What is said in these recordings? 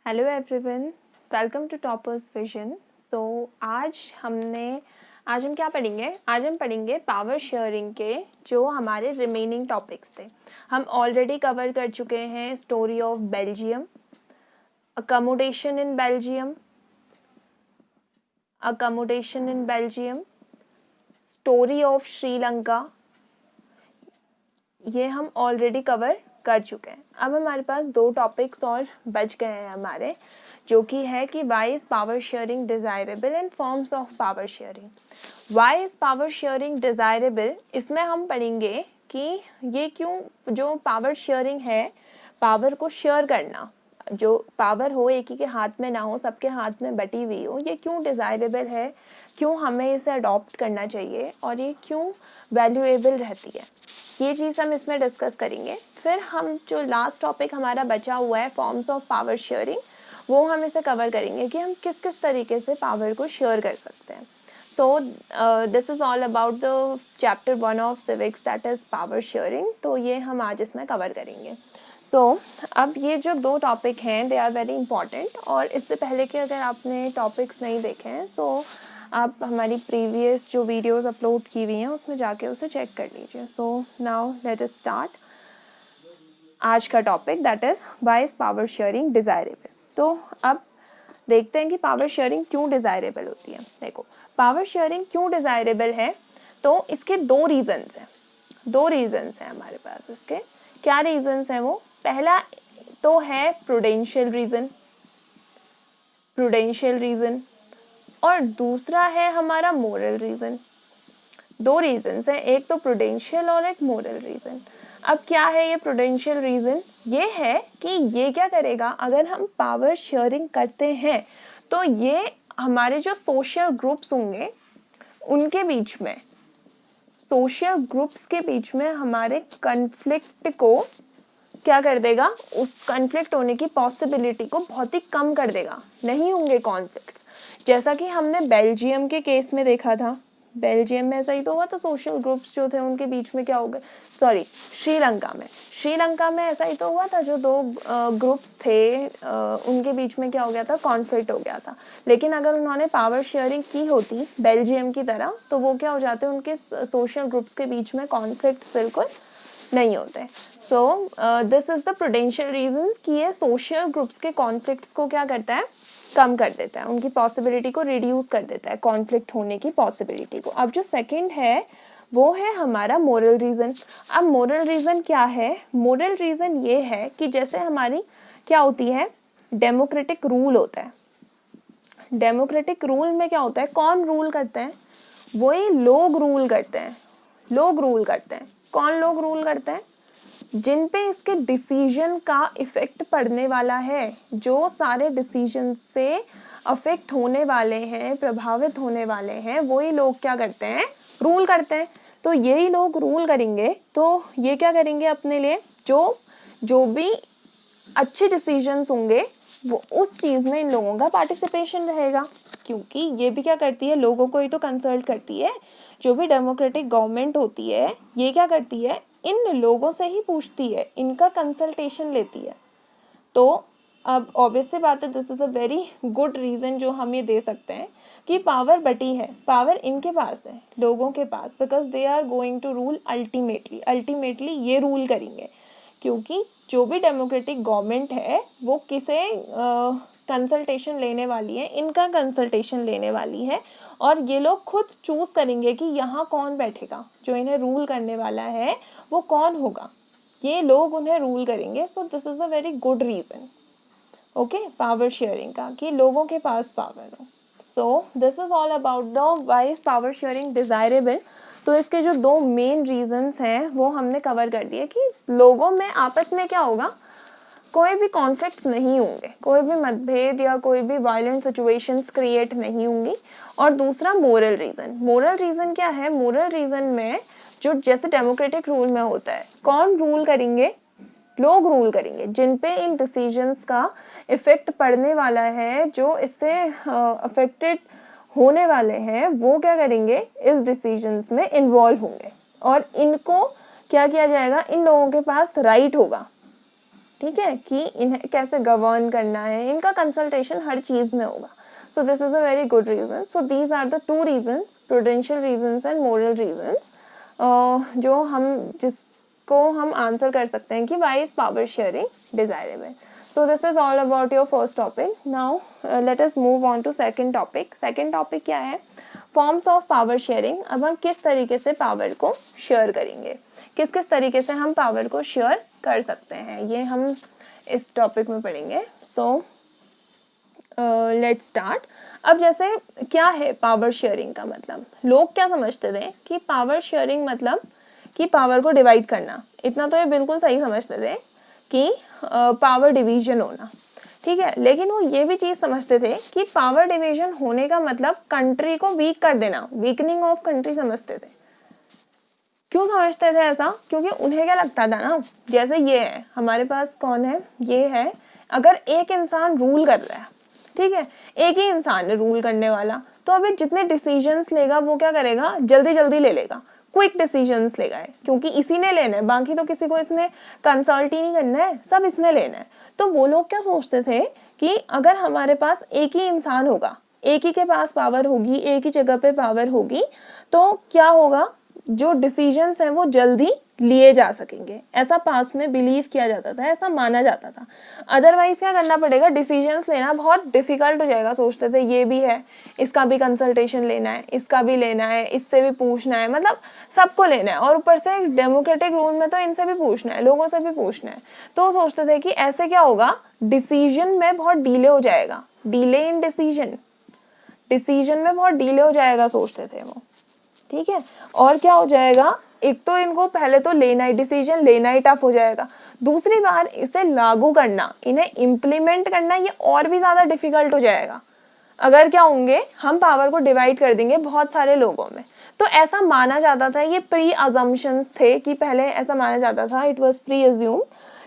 Hello everyone, welcome to Toppers Vision. आज हम क्या पढ़ेंगे? आज हम पढ़ेंगे पावर शेयरिंग के जो हमारे रिमेनिंग टॉपिक्स थे। हम ऑलरेडी कवर कर चुके हैं story of Belgium, accommodation in Belgium, story of Sri Lanka. ये हम ऑलरेडी कवर कर चुके हैं। अब हमारे पास दो टॉपिक्स और बच गए हैं हमारे, जो कि है कि why is power sharing desirable and forms of power sharing. Why is power sharing desirable, इसमें हम पढ़ेंगे कि ये क्यों जो पावर शेयरिंग है, पावर को शेयर करना, जो पावर हो एक ही के हाथ में ना हो, सबके हाथ में बटी हुई हो, ये क्यों डिजायरेबल है, क्यों हमें इसे अडॉप्ट करना चाहिए और ये क्यों वैल्यूएबल रहती है, ये चीज़ हम इसमें डिस्कस करेंगे। फिर हम जो लास्ट टॉपिक हमारा बचा हुआ है फॉर्म्स ऑफ पावर शेयरिंग, वो हम इसे कवर करेंगे कि हम किस किस तरीके से पावर को शेयर कर सकते हैं। सो this is all about the chapter 1 of civics, that is power sharing. तो ये हम आज इसमें कवर करेंगे। अब ये जो दो टॉपिक हैं दे आर वेरी इंपॉर्टेंट, और इससे पहले कि अगर आपने टॉपिक्स नहीं देखे हैं तो आप हमारी प्रीवियस जो वीडियोस अपलोड की हुई हैं उसमें जाके उसे चेक कर लीजिए। So now let us start आज का topic, that is why is power sharing desirable. तो अब देखते हैं कि पावर शेयरिंग क्यों डिज़ायरेबल होती है। देखो, पावर शेयरिंग क्यों डिज़ायरेबल है, तो इसके दो रीजंस हैं हमारे पास। इसके क्या रीजंस हैं? वो पहला तो है प्रूडेंशियल रीज़न और दूसरा है हमारा मोरल रीज़न। दो रीजंस हैं, एक तो प्रूडेंशियल और एक मोरल रीज़न। अब क्या है ये प्रूडेंशियल रीज़न? ये है कि ये क्या करेगा, अगर हम पावर शेयरिंग करते हैं तो ये हमारे जो सोशल ग्रुप्स होंगे उनके बीच में, सोशल ग्रुप्स के बीच में हमारे कन्फ्लिक्ट को क्या कर देगा, उस कॉन्फ्लिक्ट होने की पॉसिबिलिटी को बहुत ही कम कर देगा, नहीं होंगे कॉन्फ्लिक्ट। जैसा कि हमने बेल्जियम के केस में देखा था, बेल्जियम में ऐसा ही तो हुआ था, सोशल ग्रुप्स जो थे उनके बीच में क्या हो गए, सॉरी श्रीलंका में ऐसा ही तो हुआ था, जो दो ग्रुप्स थे उनके बीच में क्या हो गया था, कॉन्फ्लिक्ट हो गया था। लेकिन अगर उन्होंने पावर शेयरिंग की होती बेल्जियम की तरह, तो वो क्या हो जाते, उनके सोशल ग्रुप्स के बीच में कॉन्फ्लिक्ट्स बिल्कुल नहीं होते। So this is the prudential reason कि ये सोशल ग्रुप्स के कॉन्फ्लिक्ट्स को क्या करता है, कम कर देता है, उनकी पॉसिबिलिटी को रिड्यूस कर देता है, कॉन्फ्लिक्ट होने की पॉसिबिलिटी को। अब जो सेकंड है वो है हमारा मोरल रीजन। अब मोरल रीजन क्या है? मोरल रीजन ये है कि जैसे हमारी क्या होती है, डेमोक्रेटिक रूल होता है। डेमोक्रेटिक रूल में क्या होता है, कौन रूल करते हैं? वही लोग रूल करते हैं। कौन लोग रूल करते हैं? जिन पे इसके डिसीजन का इफेक्ट पड़ने वाला है, जो सारे डिसीजन से अफेक्ट होने वाले हैं, प्रभावित होने वाले हैं, वही लोग क्या करते हैं, रूल करते हैं। तो यही लोग रूल करेंगे, तो ये क्या करेंगे अपने लिए, जो भी अच्छे डिसीजंस होंगे वो उस चीज़ में इन लोगों का पार्टिसिपेशन रहेगा, क्योंकि ये भी क्या करती है, लोगों को ही तो कंसल्ट करती है। जो भी डेमोक्रेटिक गवर्नमेंट होती है ये क्या करती है, इन लोगों से ही पूछती है, इनका कंसल्टेशन लेती है। तो अब ऑब्वियसली बात है, this is a very good reason जो हम ये दे सकते हैं कि पावर बटी है, पावर इनके पास है, लोगों के पास, because they are going to rule ultimately ये रूल करेंगे, क्योंकि जो भी डेमोक्रेटिक गवर्नमेंट है वो किसे कंसल्टेशन लेने वाली है, इनका कंसल्टेशन लेने वाली है, और ये लोग खुद चूज करेंगे कि यहाँ कौन बैठेगा, जो इन्हें रूल करने वाला है वो कौन होगा, ये लोग उन्हें रूल करेंगे। So this is a very good reason, okay, power sharing का, कि लोगों के पास पावर हो। So this was all about the why is power sharing desirable. तो इसके जो दो मेन रीजंस हैं वो हमने कवर कर दिए, कि लोगों में आपस में क्या होगा, कोई भी कॉन्फ्लिक्ट्स नहीं होंगे, कोई भी मतभेद या कोई भी वायलेंट सिचुएशंस क्रिएट नहीं होंगी। और दूसरा मोरल रीजन क्या है, मोरल रीजन में जो जैसे डेमोक्रेटिक रूल में होता है, कौन रूल करेंगे, लोग रूल करेंगे, जिन पे इन डिसीजंस का इफेक्ट पड़ने वाला है, जो इससे अफेक्टेड होने वाले हैं, वो क्या करेंगे, इस डिसीजंस में इन्वॉल्व होंगे, और इनको क्या किया जाएगा, इन लोगों के पास राइट होगा, ठीक है, कि इन्हें कैसे गवर्न करना है, इनका कंसल्टेशन हर चीज़ में होगा. So this is a very good reason. So these are the two reason, prudential reasons and moral reasons, जो जिसको हम आंसर कर सकते हैं कि why is power sharing desirable. So this is all about your first topic. Now let us move on to second topic. Second topic क्या है? Forms of power sharing. अब हम किस तरीके से पावर को शेयर करेंगे, किस किस तरीके से हम पावर को शेयर कर सकते हैं, ये हम इस टॉपिक में पढ़ेंगे. So let's start. अब जैसे क्या है पावर शेयरिंग का मतलब, लोग क्या समझते थे कि पावर शेयरिंग मतलब कि पावर को डिवाइड करना. इतना तो ये बिल्कुल सही समझते थे कि पावर डिवीजन होना, ठीक है. लेकिन वो ये भी चीज़ समझते थे कि पावर डिवीजन होने का मतलब कंट्री को वीक कर देना, वीकनिंग ऑफ कंट्री समझते थे. क्यों समझते थे ऐसा? क्योंकि उन्हें क्या लगता था ना, जैसे ये है हमारे पास, कौन है, ये है. अगर एक इंसान रूल कर रहा है, ठीक है, एक ही इंसान है रूल करने वाला, तो अभी जितने डिसीजंस लेगा वो क्या करेगा, जल्दी जल्दी ले लेगा, क्विक डिसीजंस लेगा है, क्योंकि इसी ने लेना है, बाकी तो किसी को इसने कंसल्ट ही नहीं करना है, सब इसने लेना है. तो वो लोग क्या सोचते थे कि अगर हमारे पास एक ही इंसान होगा, एक ही के पास पावर होगी, एक ही जगह पे पावर होगी, तो क्या होगा, जो डिसीजंस हैं वो जल्दी लिए जा सकेंगे. ऐसा पास्ट में बिलीव किया जाता था, ऐसा माना जाता था. अदरवाइज क्या करना पड़ेगा, डिसीजंस लेना बहुत डिफिकल्ट हो जाएगा. सोचते थे ये भी है, इसका भी कंसल्टेशन लेना है, इसका भी लेना है, इससे भी पूछना है, मतलब सबको लेना है, और ऊपर से डेमोक्रेटिक रूल में तो इनसे भी पूछना है, लोगों से भी पूछना है. तो सोचते थे कि ऐसे क्या होगा, डिसीजन में बहुत डिले हो जाएगा, डिले इन डिसीजन में बहुत डिले हो जाएगा, सोचते थे वो, ठीक है. और क्या हो जाएगा, एक तो इनको पहले तो लेना ही, डिसीजन लेना ही टफ हो जाएगा. दूसरी बार इसे लागू करना, इन्हें इम्प्लीमेंट करना, ये और भी ज्यादा डिफिकल्ट हो जाएगा. अगर क्या होंगे, हम पावर को डिवाइड कर देंगे बहुत सारे लोगों में. तो ऐसा माना जाता था, ये प्री अजम्पशंस थे कि पहले ऐसा माना जाता था, इट वाज प्री अज्यूम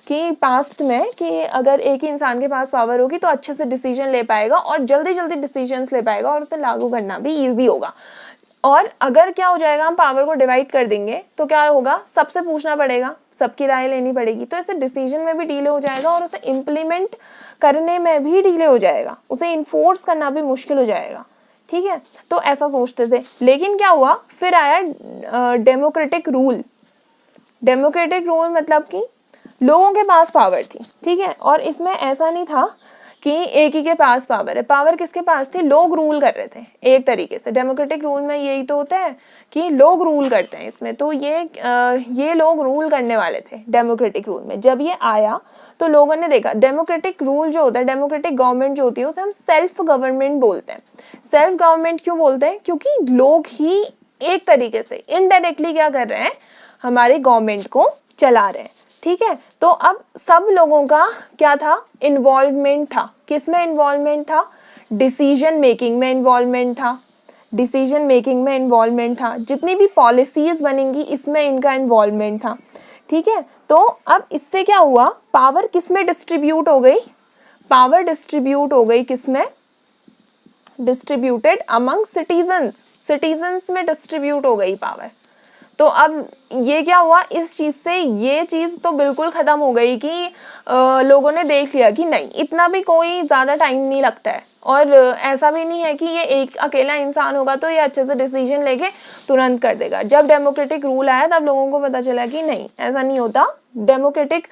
कि पास्ट में कि अगर एक ही इंसान के पास पावर होगी तो अच्छे से डिसीजन ले पाएगा और जल्दी जल्दी डिसीजंस ले पाएगा और उसे लागू करना भी ईजी होगा. और अगर क्या हो जाएगा, हम पावर को डिवाइड कर देंगे तो क्या होगा, सबसे पूछना पड़ेगा, सबकी राय लेनी पड़ेगी, तो ऐसे डिसीजन में भी डिले हो जाएगा और उसे इम्प्लीमेंट करने में भी डिले हो जाएगा, उसे इन्फोर्स करना भी मुश्किल हो जाएगा, ठीक है. तो ऐसा सोचते थे. लेकिन क्या हुआ, फिर आया डेमोक्रेटिक रूल. डेमोक्रेटिक रूल मतलब कि लोगों के पास पावर थी, ठीक है, और इसमें ऐसा नहीं था कि एक ही के पास पावर है. पावर किसके पास थी, लोग रूल कर रहे थे एक तरीके से. डेमोक्रेटिक रूल में यही तो होता है कि लोग रूल करते हैं इसमें. तो ये लोग रूल करने वाले थे डेमोक्रेटिक रूल में. जब ये आया तो लोगों ने देखा, डेमोक्रेटिक रूल जो होता है, डेमोक्रेटिक गवर्नमेंट जो होती है, उसे हम सेल्फ गवर्नमेंट बोलते हैं. सेल्फ गवर्नमेंट क्यों बोलते हैं, क्योंकि लोग ही एक तरीके से इनडायरेक्टली क्या कर रहे हैं, हमारी गवर्नमेंट को चला रहे हैं, ठीक है. तो अब सब लोगों का क्या था, इन्वॉल्वमेंट था. किसमें इन्वॉल्वमेंट था, डिसीजन मेकिंग में इन्वॉल्वमेंट था. डिसीजन मेकिंग में इन्वॉल्वमेंट था, जितनी भी पॉलिसीज बनेंगी इसमें इनका इन्वॉल्वमेंट था, ठीक है. तो अब इससे क्या हुआ, पावर किसमें डिस्ट्रीब्यूट हो गई, पावर डिस्ट्रीब्यूट हो गई किसमें, डिस्ट्रीब्यूटेड अमंग सिटीजन्स. सिटीजन्स में डिस्ट्रीब्यूट हो गई पावर. तो अब ये क्या हुआ, इस चीज से ये चीज तो बिल्कुल खत्म हो गई कि लोगों ने देख लिया कि नहीं, इतना भी कोई ज्यादा टाइम नहीं लगता है, और ऐसा भी नहीं है कि ये एक अकेला इंसान होगा तो ये अच्छे से डिसीजन लेके तुरंत कर देगा. जब डेमोक्रेटिक रूल आया तब लोगों को पता चला कि नहीं, ऐसा नहीं होता. डेमोक्रेटिक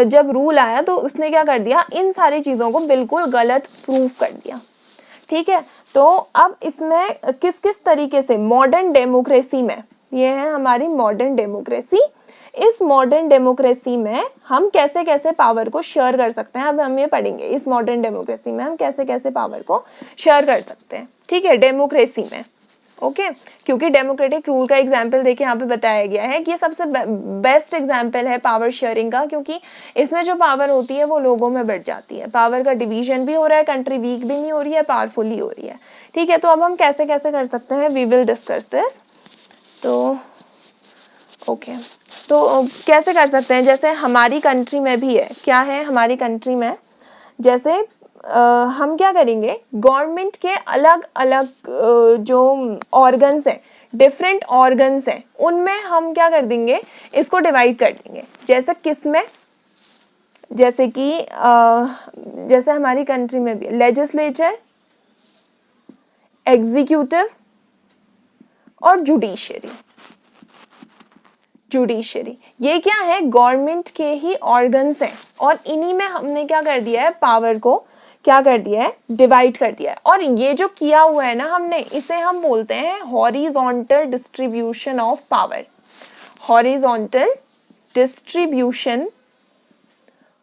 जब रूल आया तो उसने क्या कर दिया, इन सारी चीजों को बिल्कुल गलत प्रूव कर दिया, ठीक है. तो अब इसमें किस किस तरीके से, मॉडर्न डेमोक्रेसी में, ये है हमारी मॉडर्न डेमोक्रेसी. इस मॉडर्न डेमोक्रेसी में हम कैसे कैसे पावर को शेयर कर सकते हैं, अब हम ये पढ़ेंगे. इस मॉडर्न डेमोक्रेसी में हम कैसे कैसे पावर को शेयर कर सकते हैं, ठीक है, डेमोक्रेसी में. ओके, क्योंकि डेमोक्रेटिक रूल का एग्जाम्पल देखिए यहाँ पे बताया गया है कि ये सबसे बेस्ट एग्जाम्पल है पावर शेयरिंग का, क्योंकि इसमें जो पावर होती है वो लोगों में बढ़ जाती है. पावर का डिवीजन भी हो रहा है, कंट्री वीक भी नहीं हो रही है, पावरफुल ही हो रही है, ठीक है. तो अब हम कैसे कैसे कर सकते हैं, वी विल डिस्कस दिस. तो ओके, तो कैसे कर सकते हैं, जैसे हमारी कंट्री में भी है, क्या है हमारी कंट्री में, जैसे हम क्या करेंगे, गवर्नमेंट के अलग अलग जो ऑर्गन्स हैं, डिफरेंट ऑर्गन्स हैं, उनमें हम क्या कर देंगे, इसको डिवाइड कर देंगे. जैसे किस में, जैसे कि जैसे हमारी कंट्री में भी लेजिस्लेचर, एग्जीक्यूटिव और जुडिशरी। जुडिशरी ये क्या है, गवर्नमेंट के ही ऑर्गन्स हैं और इन्हीं में हमने क्या कर दिया है, पावर को क्या कर दिया है, डिवाइड कर दिया है। और ये जो किया हुआ है ना हमने, इसे हम बोलते हैं horizontal distribution of power. Horizontal distribution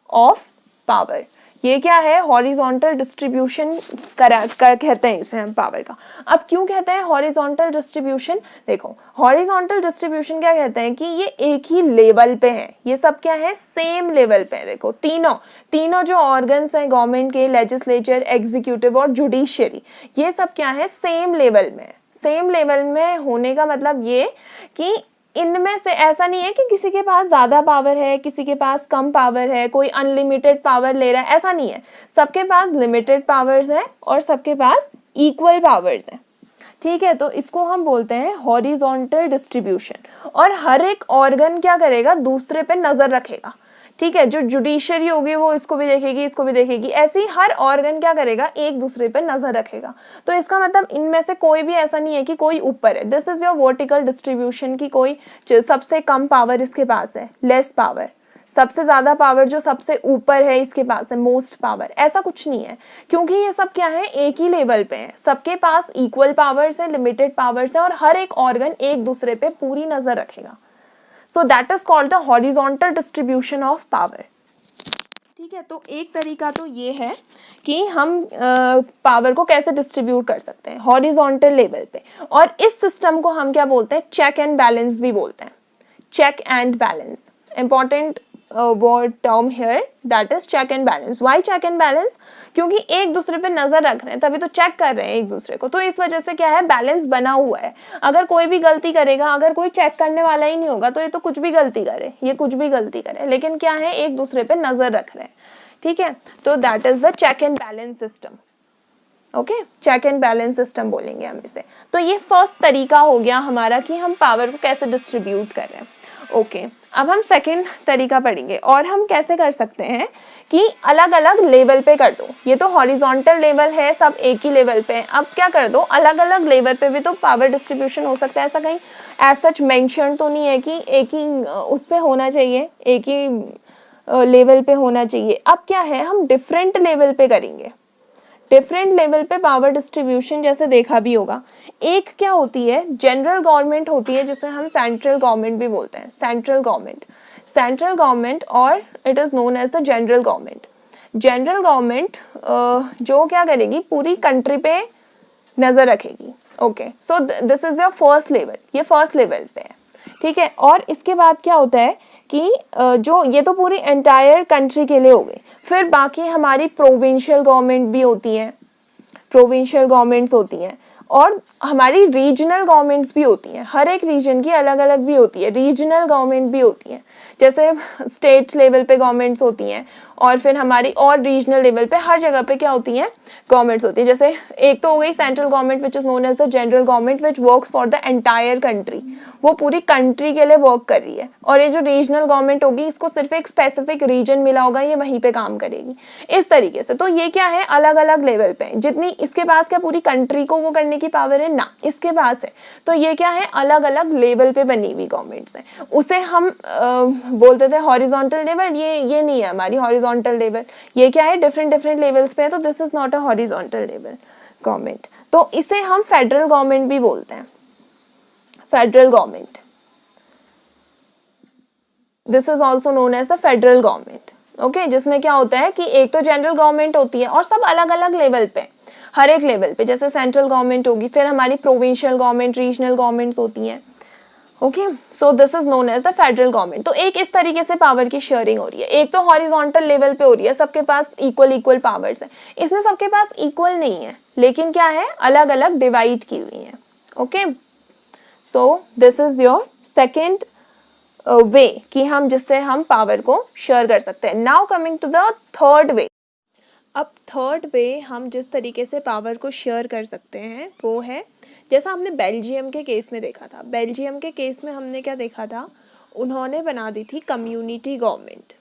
of power, ये क्या है, हॉरिजॉन्टल डिस्ट्रीब्यूशन कहते हैं इसे हम पावर का। अब क्यों कहते हैं हॉरिजॉन्टल डिस्ट्रीब्यूशन, देखो हॉरिजॉन्टल डिस्ट्रीब्यूशन क्या कहते हैं कि ये एक ही लेवल पे है, ये सब क्या है, सेम लेवल पे है। देखो तीनों जो ऑर्गन्स हैं गवर्नमेंट के, लेजिस्लेचर, एग्जीक्यूटिव और जुडिशरी, ये सब क्या है, सेम लेवल में। सेम लेवल में होने का मतलब ये कि इनमें से ऐसा नहीं है कि किसी के पास ज्यादा पावर है, किसी के पास कम पावर है, कोई अनलिमिटेड पावर ले रहा है, ऐसा नहीं है। सबके पास लिमिटेड पावर्स है और सबके पास इक्वल पावर्स है। ठीक है, तो इसको हम बोलते हैं हॉरिजॉन्टल डिस्ट्रीब्यूशन। और हर एक ऑर्गन क्या करेगा, दूसरे पे नजर रखेगा। ठीक है, जो जुडिशरी होगी वो इसको भी देखेगी, इसको भी देखेगी, ऐसे ही हर ऑर्गन क्या करेगा, एक दूसरे पे नजर रखेगा। तो इसका मतलब इनमें से कोई भी ऐसा नहीं है कि कोई ऊपर है। This is your vertical distribution की कोई सबसे कम पावर इसके पास है, लेस पावर, सबसे ज्यादा पावर जो सबसे ऊपर है इसके पास है, मोस्ट पावर, ऐसा कुछ नहीं है। क्योंकि ये सब क्या है, एक ही लेवल पे है, सबके पास इक्वल पावर्स है, लिमिटेड पावर्स है और हर एक ऑर्गन एक दूसरे पे पूरी नजर रखेगा। So that is called the horizontal distribution of power. ठीक है, तो एक तरीका तो ये है कि हम पावर को कैसे डिस्ट्रीब्यूट कर सकते हैं हॉरिजॉन्टल लेवल पे। और इस सिस्टम को हम क्या बोलते हैं, चेक एंड बैलेंस भी बोलते हैं। Check and balance, important word term here, that is check and balance. Why check and balance, क्योंकि एक दूसरे पे नजर रख रहे हैं, तभी तो चेक कर रहे हैं एक दूसरे को, तो इस वजह से क्या है, बैलेंस बना हुआ है। अगर कोई भी गलती करेगा, अगर कोई चेक करने वाला ही नहीं होगा तो ये तो कुछ भी गलती करे, ये कुछ भी गलती करे, लेकिन क्या है, एक दूसरे पे नजर रख रहे हैं। ठीक है, तो that is the check and balance system. Okay, check and balance system बोलेंगे हम इसे। तो ये फर्स्ट तरीका हो गया हमारा कि हम पावर को कैसे डिस्ट्रीब्यूट कर रहे हैं। ओके, अब हम सेकंड तरीका पढ़ेंगे। और हम कैसे कर सकते हैं कि अलग अलग लेवल पे कर दो। ये तो हॉरिजॉन्टल लेवल है, सब एक ही लेवल पे है। अब क्या कर दो, अलग अलग लेवल पे भी तो पावर डिस्ट्रीब्यूशन हो सकता है। ऐसा कहीं एज सच मेंशन तो नहीं है कि एक ही उस पे होना चाहिए, एक ही लेवल पे होना चाहिए। अब क्या है, हम डिफरेंट लेवल पे करेंगे। डिफरेंट लेवल पे पावर डिस्ट्रीब्यूशन जैसे देखा भी होगा। एक क्या होती है, जनरल गवर्नमेंट होती है, जिसे हम सेंट्रल गवर्नमेंट भी बोलते हैं। सेंट्रल गवर्नमेंट और it is known as the general government. General government जो क्या करेगी, पूरी कंट्री पे नजर रखेगी। Okay, so this is your first level, ये फर्स्ट लेवल पे है। ठीक है, और इसके बाद क्या होता है कि जो ये तो पूरी एंटायर कंट्री के लिए हो गई। फिर बाकी हमारी प्रोविंशियल गवर्नमेंट भी होती है, प्रोविंशियल गवर्नमेंट्स होती हैं, और हमारी रीजनल गवर्नमेंट्स भी होती हैं। हर एक रीजन की अलग अलग भी होती है, रीजनल गवर्नमेंट भी होती है। जैसे स्टेट लेवल पे गवर्नमेंट्स होती हैं, और फिर हमारी और रीजनल लेवल पे हर जगह पे क्या होती हैं, गवर्नमेंट्स होती है। जैसे एक तो हो गई central government which is known as the general government which works for the entire country, वो पूरी कंट्री के लिए वर्क कर रही है। और ये जो रीजनल गवर्नमेंट होगी, इसको सिर्फ एक स्पेसिफिक रीजन मिला होगा, ये वहीं पे काम करेगी, इस तरीके से। तो ये क्या है, अलग अलग लेवल पे। जितनी इसके पास क्या पूरी कंट्री को वो करने की पावर है ना, इसके पास है। तो ये क्या है, अलग अलग लेवल पे बनी हुई गवर्नमेंट्स है। उसे हम बोलते थे हॉरिजॉन्टल लेवल। ये नहीं है हमारी हॉरिजॉन्टल लेवल, ये क्या है, डिफरेंट डिफरेंट लेवल्स पे है। तो this is not a horizontal level government. तो इसे हम फेडरल गवर्नमेंट भी बोलते हैं, federal government. This is also known as the federal government. Okay, जिसमें क्या होता है कि एक तो जनरल गवर्नमेंट होती है और सब अलग अलग लेवल पे, हर एक लेवल पे। जैसे सेंट्रल गवर्नमेंट होगी, फिर हमारी प्रोविंशियल गवर्नमेंट, रीजनल गवर्नमेंट्स होती हैं। Okay, so this is known as the federal government. तो एक इस तरीके से पावर की शेयरिंग हो रही है। एक तो हॉरिजॉन्टल लेवल पे हो रही है, सबके पास इक्वल इक्वल पावर्स है। इसमें सबके पास इक्वल नहीं है, लेकिन क्या है, अलग अलग डिवाइड की हुई है। Okay, so this is your second way कि हम जिससे हम पावर को शेयर कर सकते हैं। Now coming to the third way. अब थर्ड वे हम जिस तरीके से पावर को शेयर कर सकते हैं वो है, जैसा हमने बेल्जियम के केस में देखा था। बेल्जियम के केस में हमने क्या देखा था, उन्होंने बना दी थी कम्युनिटी गवर्नमेंट।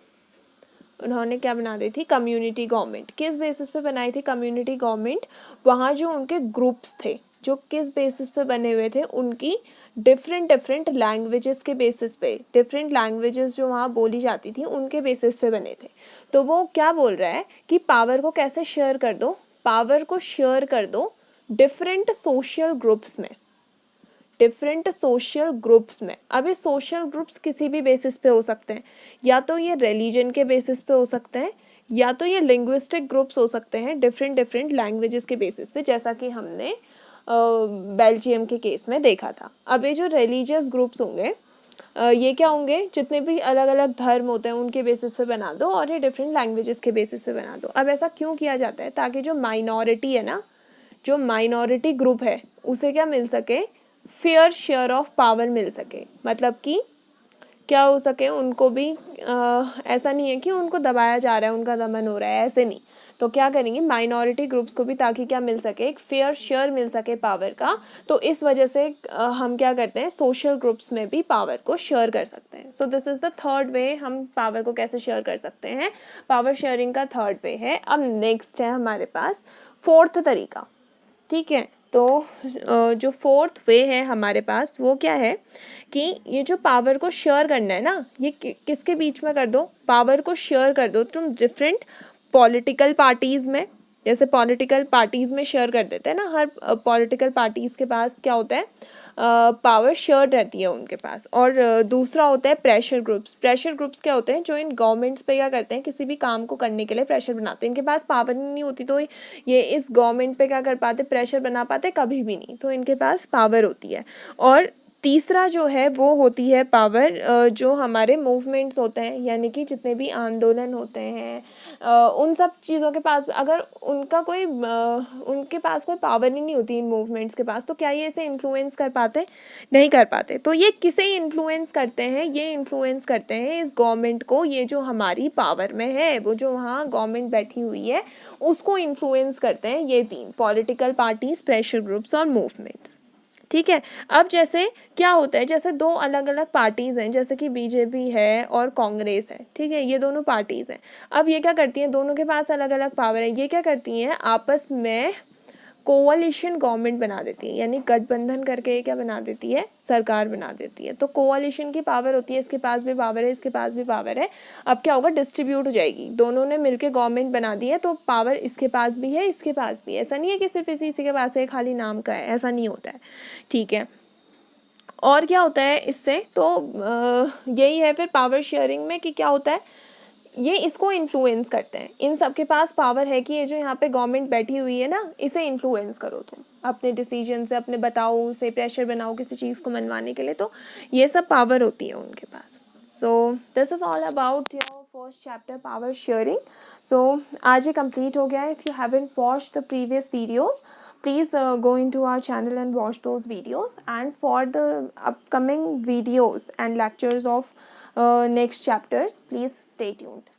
उन्होंने क्या बना दी थी, कम्युनिटी गवर्नमेंट। किस बेसिस पे बनाई थी कम्युनिटी गवर्नमेंट, वहाँ जो उनके ग्रुप्स थे जो किस बेसिस पे बने हुए थे, उनकी डिफरेंट डिफरेंट लैंग्वेजेस के बेसिस पे, डिफरेंट लैंग्वेजेस जो वहाँ बोली जाती थी उनके बेसिस पे बने थे। तो वो क्या बोल रहा है कि पावर को कैसे शेयर कर दो, पावर को शेयर कर दो डिफरेंट सोशल ग्रुप्स में, डिफरेंट सोशल ग्रुप्स में। अब ये सोशल ग्रुप्स किसी भी बेसिस पे हो सकते हैं, या तो ये रिलीजन के बेसिस पे हो सकते हैं, या तो ये लिंग्विस्टिक ग्रुप्स हो सकते हैं डिफरेंट डिफरेंट लैंग्वेजेस के बेसिस पे, जैसा कि हमने बेल्जियम के केस में देखा था। अब ये जो रिलीजियस ग्रुप्स होंगे ये क्या होंगे, जितने भी अलग अलग धर्म होते हैं उनके बेसिस पे बना दो, और ये डिफरेंट लैंग्वेजेस के बेसिस पे बना दो। अब ऐसा क्यों किया जाता है, ताकि जो माइनॉरिटी है ना, जो माइनॉरिटी ग्रुप है उसे क्या मिल सके, फेयर शेयर ऑफ पावर मिल सके। मतलब कि क्या हो सके, उनको भी ऐसा नहीं है कि उनको दबाया जा रहा है, उनका दमन हो रहा है, ऐसे नहीं। तो क्या करेंगे, माइनॉरिटी ग्रुप्स को भी ताकि क्या मिल सके, एक फेयर शेयर मिल सके पावर का। तो इस वजह से हम क्या करते हैं, सोशल ग्रुप्स में भी पावर को शेयर कर सकते हैं। सो दिस इज द थर्ड वे, हम पावर को कैसे शेयर कर सकते हैं, पावर शेयरिंग का थर्ड वे है। अब नेक्स्ट है हमारे पास फोर्थ तरीका, ठीक है। तो जो फोर्थ वे है हमारे पास वो क्या है कि ये जो पावर को शेयर करना है ना, ये किसके बीच में कर दो, पावर को शेयर कर दो तुम डिफरेंट पॉलिटिकल पार्टीज़ में। जैसे पॉलिटिकल पार्टीज़ में शेयर कर देते हैं ना, हर पॉलिटिकल पार्टीज़ के पास क्या होता है, पावर शेयर रहती है उनके पास। और दूसरा होता है प्रेशर ग्रुप्स। प्रेशर ग्रुप्स क्या होते हैं, जो इन गवर्नमेंट्स पे क्या करते हैं, किसी भी काम को करने के लिए प्रेशर बनाते हैं। इनके पास पावर नहीं होती तो ये इस गवर्नमेंट पे क्या कर पाते, प्रेशर बना पाते, कभी भी नहीं। तो इनके पास पावर होती है। और तीसरा जो है वो होती है पावर जो हमारे मूवमेंट्स होते हैं, यानी कि जितने भी आंदोलन होते हैं उन सब चीज़ों के पास अगर उनके पास कोई पावर ही नहीं होती इन मूवमेंट्स के पास, तो क्या ये इसे इन्फ्लुएंस कर पाते, नहीं कर पाते। तो ये किसे इन्फ्लुएंस करते हैं, ये इन्फ्लुएंस करते हैं इस गवर्नमेंट को, ये जो हमारी पावर में है, वो जो वहाँ गवर्नमेंट बैठी हुई है उसको इन्फ्लुएंस करते हैं ये तीन, पॉलिटिकल पार्टीज, प्रेशर ग्रुप्स और मूवमेंट्स, ठीक है। अब जैसे क्या होता है, जैसे दो अलग अलग पार्टीज़ हैं, जैसे कि बीजेपी है और कांग्रेस है, ठीक है, ये दोनों पार्टीज़ हैं। अब ये क्या करती हैं, दोनों के पास अलग अलग पावर है, ये क्या करती हैं, आपस में कोalition गवर्नमेंट बना देती है, यानी गठबंधन करके क्या बना देती है, सरकार बना देती है। तो कोalition की पावर होती है, इसके पास भी पावर है, इसके पास भी पावर है। अब क्या होगा, डिस्ट्रीब्यूट हो जाएगी, दोनों ने मिलकर गवर्नमेंट बना दी है, तो पावर इसके पास भी है, इसके पास भी है। ऐसा नहीं है कि सिर्फ इसी के पास है, खाली नाम का है, ऐसा नहीं होता है, ठीक है। और क्या होता है इससे, तो यही है फिर पावर शेयरिंग में कि क्या होता है, ये इसको इन्फ्लुएंस करते हैं, इन सब के पास पावर है कि ये जो यहाँ पे गवर्नमेंट बैठी हुई है ना, इसे इन्फ्लुएंस करो तुम अपने डिसीजन से, अपने बताओ उसे, प्रेशर बनाओ किसी चीज़ को मनवाने के लिए। तो ये सब पावर होती है उनके पास। So this is all about your first chapter, power sharing. So आज ये कंप्लीट हो गया है। If you haven't watched the previous videos, please go into our channel and watch those videos, and for the upcoming videos and lectures of next chapters, please stay tuned.